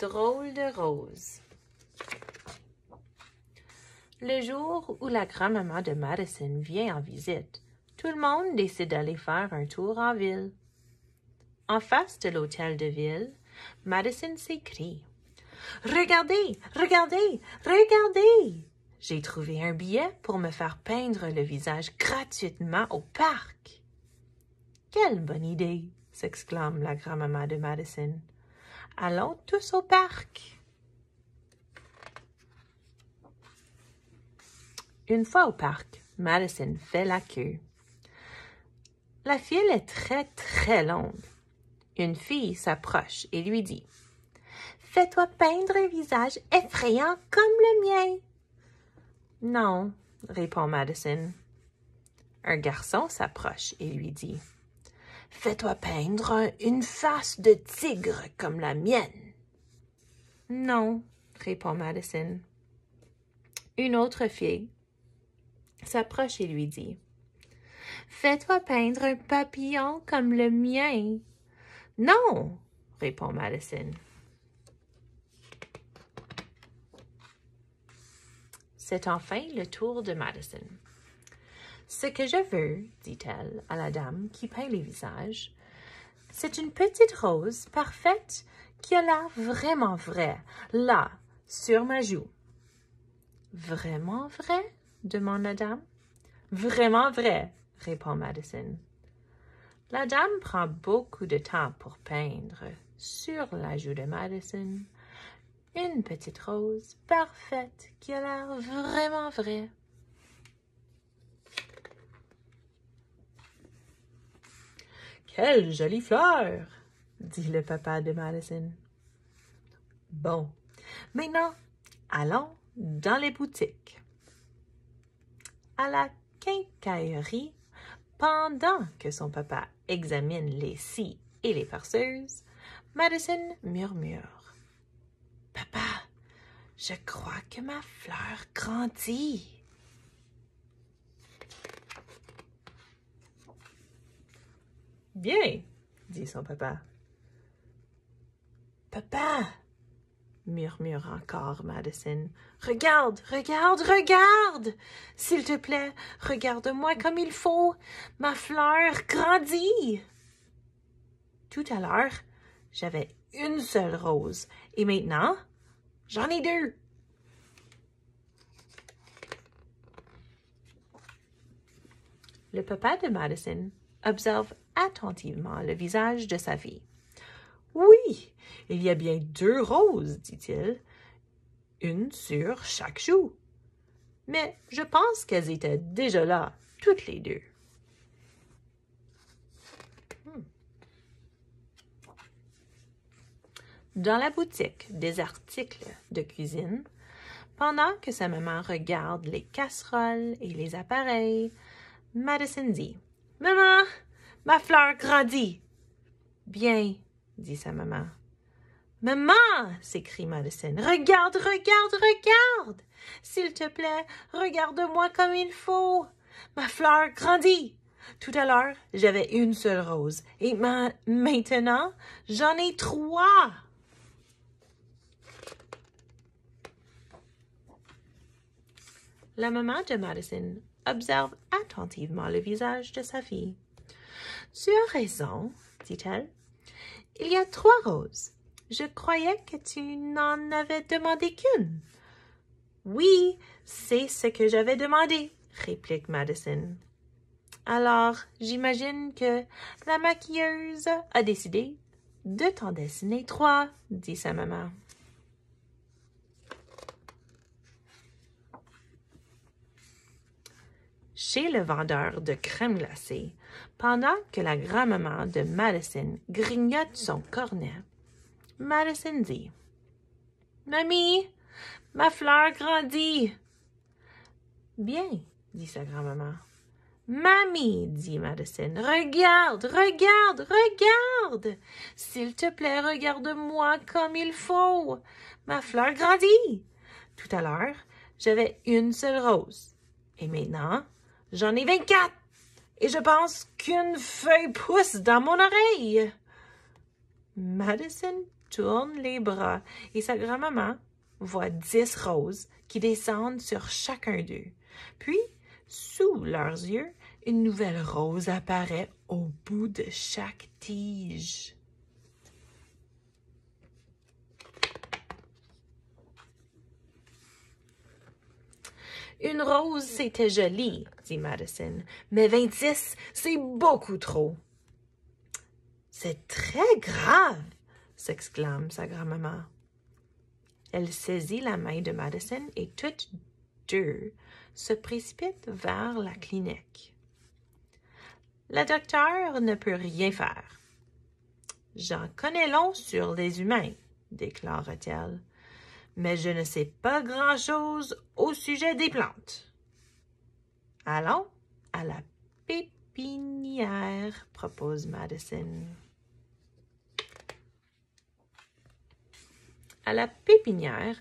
Drôle de rose. Le jour où la grand-maman de Madison vient en visite, tout le monde décide d'aller faire un tour en ville. En face de l'hôtel de ville, Madison s'écrie « Regardez, regardez, regardez! J'ai trouvé un billet pour me faire peindre le visage gratuitement au parc. » « Quelle bonne idée! » s'exclame la grand-maman de Madison. « Allons tous au parc! » Une fois au parc, Madison fait la queue. La file est très, très longue. Une fille s'approche et lui dit « Fais-toi peindre un visage effrayant comme le mien. » « Non, » répond Madison. Un garçon s'approche et lui dit « Fais-toi peindre une face de tigre comme la mienne. » « Non, » répond Madison. Une autre fille s'approche et lui dit « Fais-toi peindre un papillon comme le mien. »« Non, » répond Madison. C'est enfin le tour de Madison. « Ce que je veux, dit-elle à la dame qui peint les visages, c'est une petite rose parfaite qui a l'air vraiment vraie, là, sur ma joue. »« Vraiment vrai? » demande la dame. « Vraiment vrai, » répond Madison. La dame prend beaucoup de temps pour peindre, sur la joue de Madison, une petite rose parfaite qui a l'air vraiment vraie. « Quelle jolie fleur! » dit le papa de Madison. « Bon, maintenant, allons dans les boutiques. » À la quincaillerie, pendant que son papa examine les scies et les perceuses, Madison murmure. « Papa, je crois que ma fleur grandit. » « Bien, » dit son papa. « Papa, » murmure encore Madison, « regarde, regarde, regarde! S'il te plaît, regarde-moi comme il faut. Ma fleur grandit. » Tout à l'heure, j'avais une seule rose et maintenant, j'en ai deux. Le papa de Madison observe attentivement le visage de sa fille. « Oui, il y a bien deux roses, dit-il, une sur chaque joue. Mais je pense qu'elles étaient déjà là, toutes les deux. » Dans la boutique des articles de cuisine, pendant que sa maman regarde les casseroles et les appareils, Madison dit « Maman, ma fleur grandit. »« Bien, » dit sa maman. « Maman, » s'écrie Madison, « regarde, regarde, regarde! S'il te plaît, regarde-moi comme il faut. Ma fleur grandit. Tout à l'heure, j'avais une seule rose et maintenant, j'en ai trois. » La maman de Madison observe attentivement le visage de sa fille. « Tu as raison, » dit-elle. « Il y a trois roses. Je croyais que tu n'en avais demandé qu'une. »« Oui, c'est ce que j'avais demandé, » réplique Madison. « Alors, j'imagine que la maquilleuse a décidé de t'en dessiner trois, » dit sa maman. Chez le vendeur de crème glacée, pendant que la grand-maman de Madison grignote son cornet, Madison dit « Mamie, ma fleur grandit. »« Bien, » dit sa grand-maman. « Mamie, » dit Madison, « regarde, regarde, regarde! S'il te plaît, regarde-moi comme il faut. Ma fleur grandit. Tout à l'heure, j'avais une seule rose. Et maintenant, j'en ai 24 et je pense qu'une feuille pousse dans mon oreille. » Madison tourne les bras et sa grand-maman voit 10 roses qui descendent sur chacun d'eux. Puis, sous leurs yeux, une nouvelle rose apparaît au bout de chaque tige. Une rose, c'était joli, dit Madison, mais 26, c'est beaucoup trop. C'est très grave, s'exclame sa grand-maman. Elle saisit la main de Madison et toutes deux se précipitent vers la clinique. Le docteur ne peut rien faire. J'en connais long sur les humains, déclare-t-elle, mais je ne sais pas grand-chose au sujet des plantes. Allons à la pépinière, propose Madison. À la pépinière,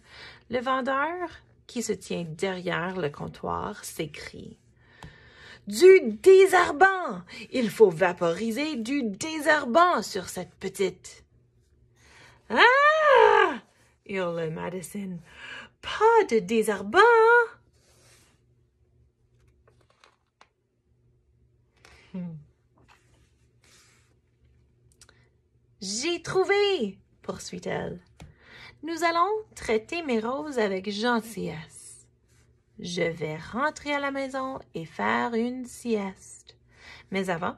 le vendeur qui se tient derrière le comptoir s'écrie. Du désherbant! Il faut vaporiser du désherbant sur cette petite. Ah! Hurle Madison. Pas de désherbant! J'ai trouvé! Poursuit-elle. Nous allons traiter mes roses avec gentillesse. Je vais rentrer à la maison et faire une sieste. Mais avant,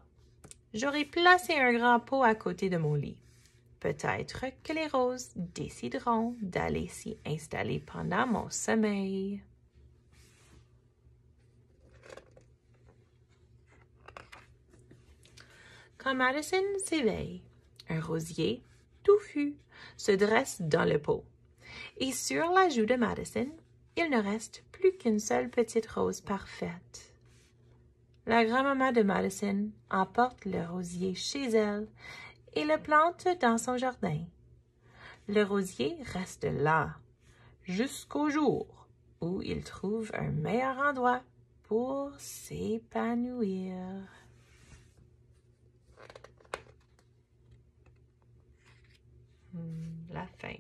j'aurai placé un grand pot à côté de mon lit. Peut-être que les roses décideront d'aller s'y installer pendant mon sommeil. Quand Madison s'éveille, un rosier touffu se dresse dans le pot. Et sur la joue de Madison, il ne reste plus qu'une seule petite rose parfaite. La grand-maman de Madison emporte le rosier chez elle et le plante dans son jardin. Le rosier reste là jusqu'au jour où il trouve un meilleur endroit pour s'épanouir. La fin.